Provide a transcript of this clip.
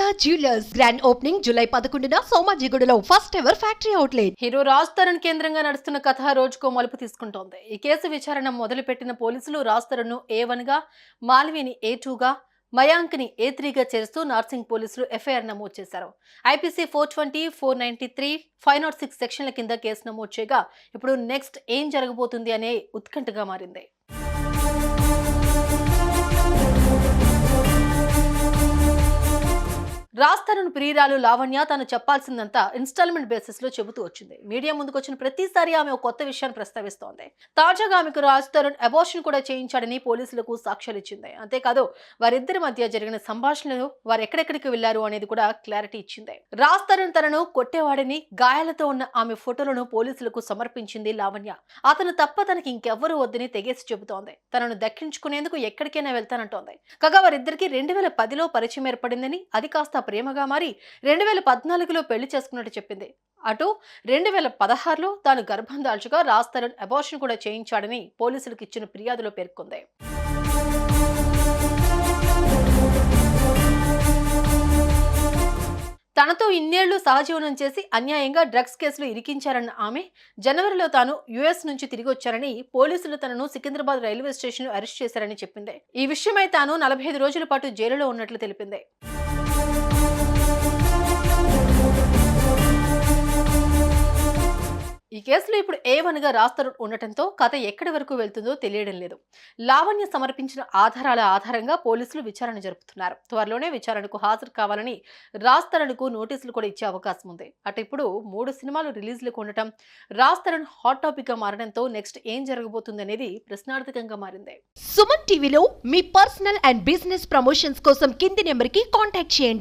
Sharada jewellers grand opening July 11న సోమాజిగూడలో first ever factory outlet. Hero Raj Tarun కేంద్రంగా నడుస్తున్న కథ రోజుకో మలుపు తీసుకుంటోంది. ఈ కేసు విచారణ మొదలుపెట్టిన పోలీసులు రాజ్ తరుణ్ ను A1 గా, మాల్విని A2 గా, మయాంక్ ని A3 గా చేరుస్తూ నార్సింగ్ పోలీసులు ఎఫ్ఐఆర్ నమోదు చేశారు. ఐపీసీ 420, 493, 506 సెక్షన్ల కింద కేసు నమోదు చేయగా ఇప్పుడు నెక్స్ట్ ఏం జరగబోతుంది అనే ఉత్కంఠగా మారింది. రాజ్ తరుణ్ ప్రియురాలు లావణ్య తాను చెప్పాల్సిందంతా ఇన్స్టాల్మెంట్ బేసిస్ లో చెబుతూ వచ్చింది. మీడియా ముందుకు వచ్చిన ప్రతిసారి ఆమె ఒక కొత్త విషయాన్ని ప్రస్తావిస్తోంది. తాజాగా ఆమెకు రాజ్ తరుణ్ అబార్షన్ కూడా చేయించాడని పోలీసులకు సాక్ష్యాలు ఇచ్చింది. అంతేకాదు వారిద్దరి మధ్య జరిగిన సంభాషణలు, వారు ఎక్కడెక్కడికి వెళ్లారు అనేది కూడా క్లారిటీ ఇచ్చింది. రాజ్ తరుణ్ తనను కొట్టేవాడని, గాయాలతో ఉన్న ఆమె ఫోటోలను పోలీసులకు సమర్పించింది లావణ్య. అతను తప్ప తనకి ఇంకెవ్వరూ వద్దని తెగేసి చెబుతోంది. తనను దక్కించుకునేందుకు ఎక్కడికైనా వెళ్తానంటోంది. కాగా వారిద్దరికి 2010లో పరిచయం ఏర్పడిందని, అది కాస్త ప్రేమగా మారి 2014లో పెళ్లి చేసుకున్నట్టు చెప్పింది. అటు 2016లో తాను గర్భం దాల్చగా రాజ్ తరుణ్ అబార్షన్ కూడా చేయించాడని పోలీసులకు ఇచ్చిన ఫిర్యాదులో పేర్కొంది. తనతో ఇన్నేళ్లు సహజీవనం చేసి అన్యాయంగా డ్రగ్స్ కేసులు ఇరికించారన్న ఆమె జనవరిలో తాను యుఎస్ నుంచి తిరిగి వచ్చారని, పోలీసులు తనను సికింద్రాబాద్ రైల్వే స్టేషన్ అరెస్ట్ చేశారని చెప్పింది. ఈ విషయమై తాను 45 రోజుల పాటు జైలులో ఉన్నట్లు తెలిపింది. ఈ కేసులో ఇప్పుడు A1 గా రాజ్ తరుణ్ ఉండటంతో కథ ఎక్కడి వరకు వెళ్తుందో తెలియడం లేదు. లావణ్య సమర్పించిన ఆధారాల ఆధారంగా పోలీసులు విచారణ జరుపుతున్నారు. త్వరలోనే విచారణకు హాజరు కావాలని రాజ్ తరుణ్ కు నోటీసులు కూడా ఇచ్చే అవకాశం ఉంది. అటు ఇప్పుడు 3 సినిమాలు రిలీజ్లకు ఉండటం, రాజ్ తరుణ్ హాట్ టాపిక్ గా మారడంతో నెక్స్ట్ ఏం జరగబోతుంది అనేది ప్రశ్నార్థకంగా మారింది. సుమన్ టీవీలో మీ పర్సనల్ అండ్ బిజినెస్ ప్రమోషన్స్ కోసం కింది నెంబర్ కి కాంటాక్ట్ చేయండి.